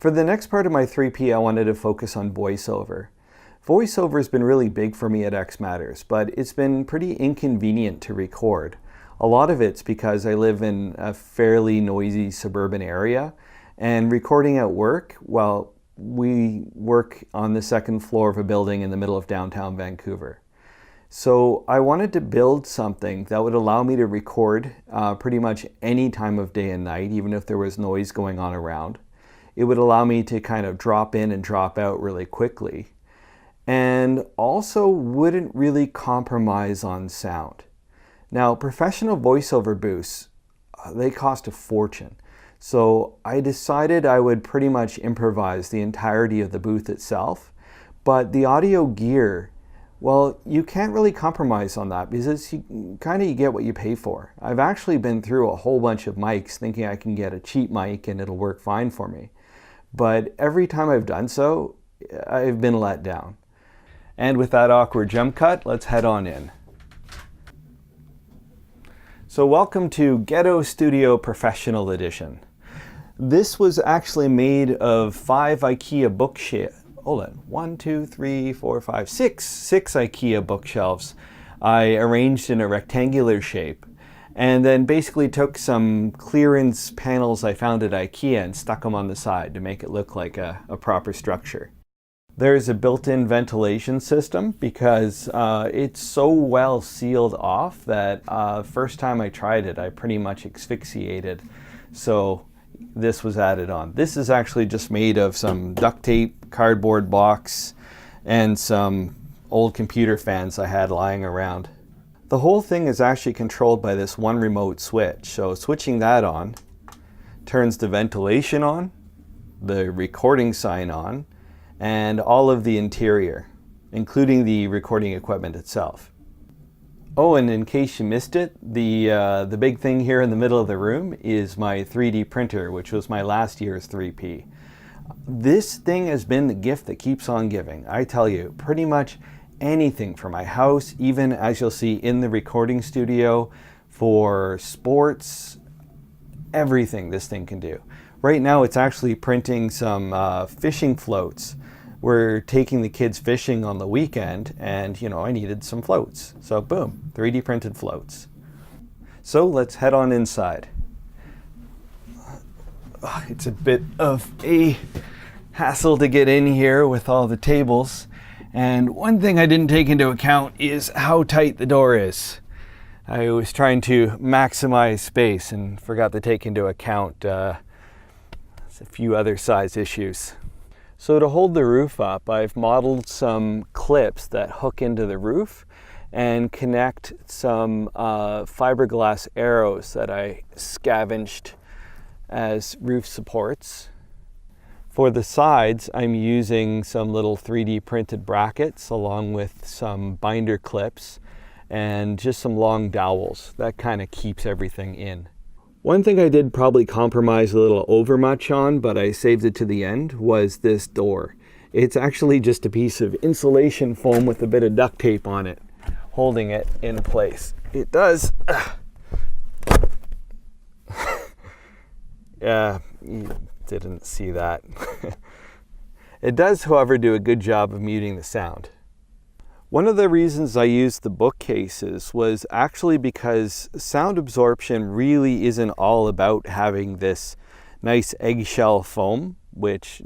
For the next part of my 3P, I wanted to focus on voiceover. Voiceover has been really big for me at xMatters, but it's been pretty inconvenient to record. A lot of it's because I live in a fairly noisy suburban area, and recording at work, well, we work on the second floor of a building in the middle of downtown Vancouver. So I wanted to build something that would allow me to record pretty much any time of day and night, even if there was noise going on around. It would allow me to kind of drop in and drop out really quickly, and also wouldn't really compromise on sound. Now, professional voiceover booths, they cost a fortune. So I decided I would pretty much improvise the entirety of the booth itself, but the audio gear, well, you can't really compromise on that because you get what you pay for. I've actually been through a whole bunch of mics thinking I can get a cheap mic and it'll work fine for me. But every time I've done so, I've been let down. And with that awkward jump cut, let's head on in. So welcome to Ghetto Studio Professional Edition. This was actually made of 5 IKEA bookshelves. Hold on, 1, 2, 3, 4, 5, 6 IKEA bookshelves I arranged in a rectangular shape, and then basically took some clearance panels I found at IKEA and stuck them on the side to make it look like a proper structure. There's a built-in ventilation system because it's so well sealed off that first time I tried it, I pretty much asphyxiated. So this was added on. This is actually just made of some duct tape, cardboard box, and some old computer fans I had lying around. The whole thing is actually controlled by this one remote switch. So switching that on turns the ventilation on, the recording sign on, and all of the interior, including the recording equipment itself. Oh, and in case you missed it, the big thing here in the middle of the room is my 3D printer, which was my last year's 3P. This thing has been the gift that keeps on giving. I tell you, pretty much anything for my house, even as you'll see in the recording studio, for sports, everything this thing can do. Right now it's actually printing some fishing floats. We're taking the kids fishing on the weekend and, I needed some floats. So boom, 3D printed floats. So let's head on inside. It's a bit of a hassle to get in here with all the tables. And one thing I didn't take into account is how tight the door is. I was trying to maximize space and forgot to take into account a few other size issues. So to hold the roof up, I've modeled some clips that hook into the roof and connect some fiberglass arrows that I scavenged as roof supports. For the sides, I'm using some little 3D printed brackets along with some binder clips and just some long dowels. That kind of keeps everything in. One thing I did probably compromise a little overmuch on, but I saved it to the end, was this door. It's actually just a piece of insulation foam with a bit of duct tape on it, holding it in place. It does. Yeah, you didn't see that. It does, however, do a good job of muting the sound. One of the reasons I used the bookcases was actually because sound absorption really isn't all about having this nice eggshell foam, which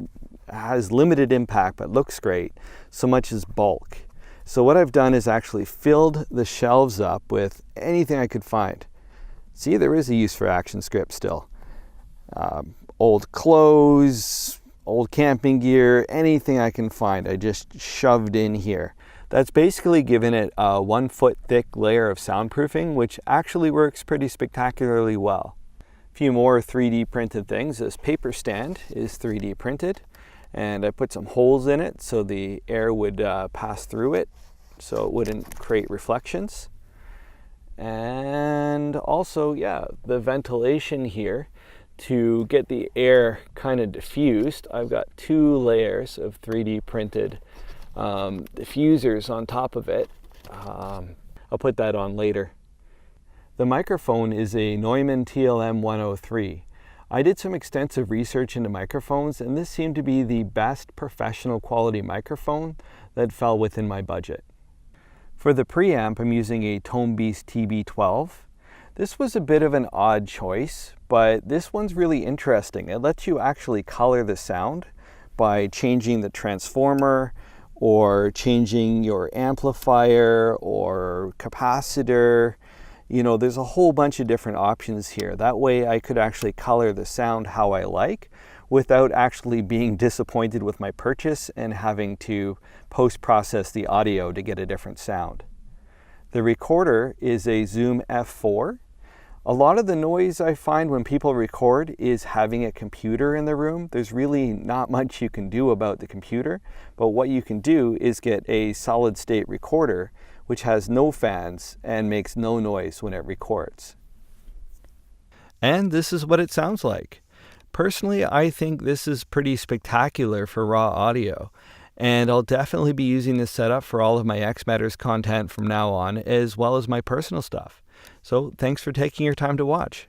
has limited impact but looks great, so much as bulk. So what I've done is actually filled the shelves up with anything I could find. See, there is a use for action script still. Old clothes, old camping gear, anything I can find, I just shoved in here. That's basically given it a 1 foot thick layer of soundproofing, which actually works pretty spectacularly well. A few more 3D printed things. This paper stand is 3D printed, and I put some holes in it so the air would pass through it so it wouldn't create reflections. And also, yeah, the ventilation here, to get the air kind of diffused, I've got 2 layers of 3D printed diffusers on top of it. I'll put that on later. The microphone is a Neumann TLM 103. I did some extensive research into microphones, and this seemed to be the best professional quality microphone that fell within my budget. For the preamp, I'm using a Tone Beast TB12. This was a bit of an odd choice, but this one's really interesting. It lets you actually color the sound by changing the transformer or changing your amplifier or capacitor. You know, there's a whole bunch of different options here. That way I could actually color the sound how I like without actually being disappointed with my purchase and having to post-process the audio to get a different sound. The recorder is a Zoom F4. A lot of the noise I find when people record is having a computer in the room. There's really not much you can do about the computer, but what you can do is get a solid state recorder which has no fans and makes no noise when it records. And this is what it sounds like. Personally, I think this is pretty spectacular for raw audio, and I'll definitely be using this setup for all of my xMatters content from now on, as well as my personal stuff. So thanks for taking your time to watch.